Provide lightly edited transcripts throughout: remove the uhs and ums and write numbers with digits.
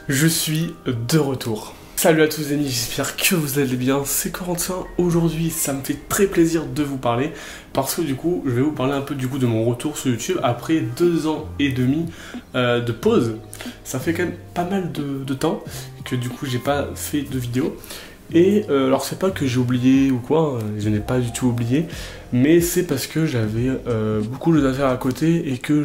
Je suis de retour. Salut à tous les amis, j'espère que vous allez bien, c'est Corentin. Aujourd'hui ça me fait très plaisir de vous parler parce que du coup je vais vous parler un peu du coup de mon retour sur YouTube après 2 ans et demi de pause. Ça fait quand même pas mal de temps que du coup j'ai pas fait de vidéo. Et alors c'est pas que j'ai oublié ou quoi, je n'ai pas du tout oublié, mais c'est parce que j'avais beaucoup de choses à faire à côté et que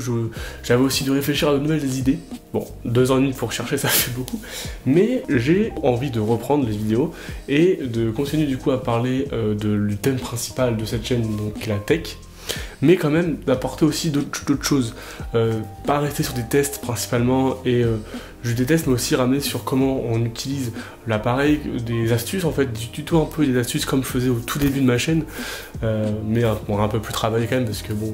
j'avais aussi dû réfléchir à de nouvelles idées. Bon, 2 ans et demi pour chercher ça fait beaucoup, mais j'ai envie de reprendre les vidéos et de continuer du coup à parler du thème principal de cette chaîne, donc la tech. Mais quand même d'apporter aussi d'autres choses, pas rester sur des tests principalement et je déteste, mais aussi ramener sur comment on utilise l'appareil, des astuces en fait, du tuto un peu, des astuces comme je faisais au tout début de ma chaîne, mais bon, un peu plus travaillé quand même parce que bon,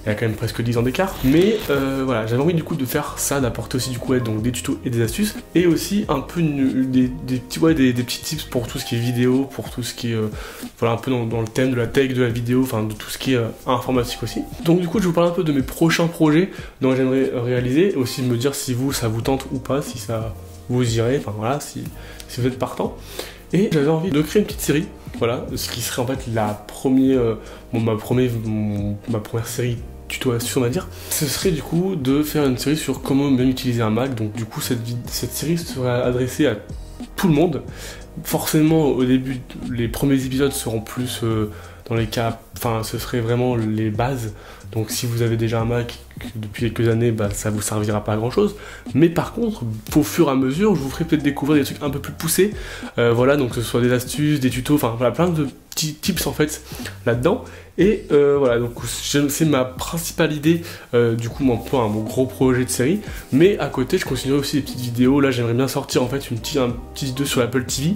il y a quand même presque 10 ans d'écart. Mais voilà, j'avais envie du coup de faire ça, d'apporter aussi du coup donc des tutos et des astuces, et aussi un peu des petits tips pour tout ce qui est vidéo, pour tout ce qui est voilà, un peu dans le thème de la tech, de la vidéo, enfin de tout ce qui est informatique aussi. Donc du coup je vais vous parler un peu de mes prochains projets dont j'aimerais réaliser, et aussi me dire si vous ça vous tente ou pas, si ça vous irait, enfin voilà, si vous êtes partant. Et j'avais envie de créer une petite série, voilà, ce qui serait en fait la première, ma première série tuto astuce on va dire. Ce serait du coup de faire une série sur comment bien utiliser un Mac. Donc du coup cette série serait adressée à tout le monde. Forcément au début les premiers épisodes seront plus dans les cas, enfin ce serait vraiment les bases. Donc si vous avez déjà un Mac depuis quelques années, bah, ça vous servira pas à grand chose. Mais par contre, au fur et à mesure, je vous ferai peut-être découvrir des trucs un peu plus poussés. Voilà, donc que ce soit des astuces, des tutos, enfin voilà, plein de petits tips en fait là-dedans. Et voilà, donc c'est ma principale idée, du coup mon gros projet de série. Mais à côté, je continuerai aussi des petites vidéos. Là, j'aimerais bien sortir en fait un petit vidéo sur Apple TV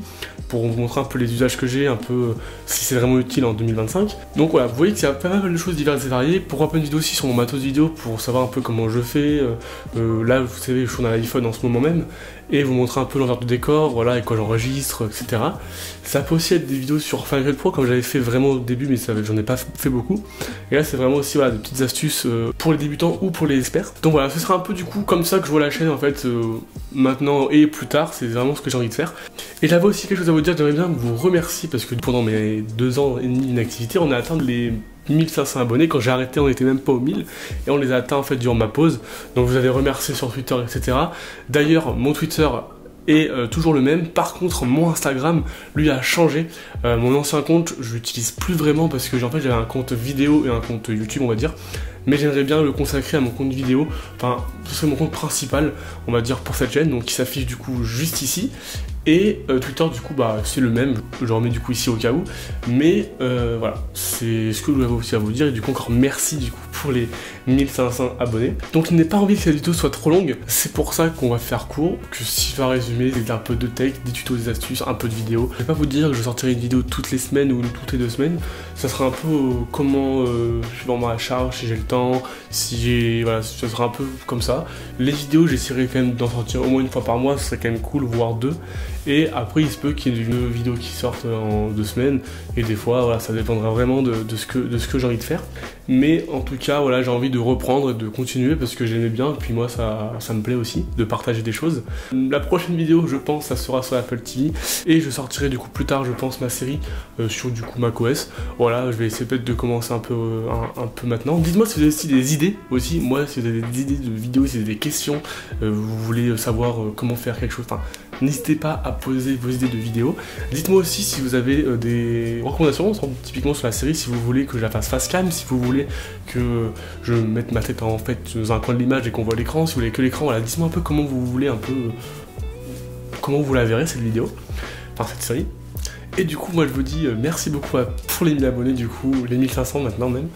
pour vous montrer un peu les usages que j'ai, un peu si c'est vraiment utile en 2025. Donc voilà, vous voyez qu'il y a pas mal de choses diverses et variées. Pourquoi pas une vidéo aussi sur mon matos vidéo pour savoir un peu comment je fais. Là, vous savez, je suis à l'iPhone en ce moment même, et vous montrer un peu l'envers du décor, voilà, et quoi j'enregistre, etc. Ça peut aussi être des vidéos sur Final Cut Pro comme j'avais fait vraiment au début, mais j'en ai pas fait beaucoup. Et là, c'est vraiment aussi voilà, des petites astuces pour les débutants ou pour les experts. Donc voilà, ce sera un peu du coup comme ça que je vois la chaîne en fait maintenant et plus tard. C'est vraiment ce que j'ai envie de faire. Et j'avais aussi quelque chose à vous dire. J'aimerais bien vous remercier parce que pendant mes 2 ans et demi d'inactivité, on a atteint les 1500 abonnés. Quand j'ai arrêté, on était même pas aux 1000 et on les a atteints en fait durant ma pause. Donc vous avez remercié sur Twitter, etc. D'ailleurs, mon Twitter est toujours le même. Par contre, mon Instagram, lui, a changé. Mon ancien compte, je l'utilise plus vraiment parce que en fait, j'avais un compte vidéo et un compte YouTube, on va dire. Mais j'aimerais bien le consacrer à mon compte vidéo. Enfin, ce serait mon compte principal, on va dire, pour cette chaîne. Donc, qui s'affiche du coup juste ici. Et Twitter, du coup, bah, c'est le même. Je le remets du coup ici au cas où. Mais voilà, c'est ce que je voulais aussi à vous dire. Et du coup, encore merci du coup pour les 1500 abonnés. Donc, je n'ai pas envie que cette vidéo soit trop longue. C'est pour ça qu'on va faire court. Que si je vais résumer, c'est un peu de tech, des tutos, des astuces, un peu de vidéos. Je vais pas vous dire que je sortirai une vidéo toutes les semaines ou toutes les 2 semaines. Ça sera un peu comment je vais en charge, si j'ai le temps, si j'ai. Voilà, ça sera un peu comme ça. Les vidéos, j'essaierai quand même d'en sortir au moins une fois par mois. Ce serait quand même cool, voire 2. Et après, il se peut qu'il y ait une vidéo qui sorte en 2 semaines. Et des fois, voilà, ça dépendra vraiment de ce que j'ai envie de faire. Mais en tout cas, voilà, j'ai envie de reprendre et de continuer parce que j'aimais bien. Et puis moi, ça me plaît aussi de partager des choses. La prochaine vidéo, je pense, ça sera sur Apple TV. Et je sortirai du coup plus tard, je pense, ma série sur du coup macOS. Voilà, je vais essayer peut-être de commencer un peu maintenant. Dites-moi si vous avez aussi des idées aussi. Moi, si vous avez des idées de vidéos, si vous avez des questions, vous voulez savoir comment faire quelque chose. Enfin, n'hésitez pas à poser vos idées de vidéos. Dites-moi aussi si vous avez des recommandations, typiquement sur la série, si vous voulez que je la fasse face cam, si vous voulez que je mette ma tête en fait dans un coin de l'image et qu'on voit l'écran, si vous voulez que l'écran, voilà, dites-moi un peu comment vous voulez comment vous la verrez cette vidéo, enfin cette série. Et du coup, moi je vous dis merci beaucoup pour les 1000 abonnés, du coup, les 1500 maintenant même.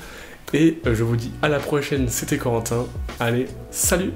Et je vous dis à la prochaine, c'était Corentin. Allez, salut!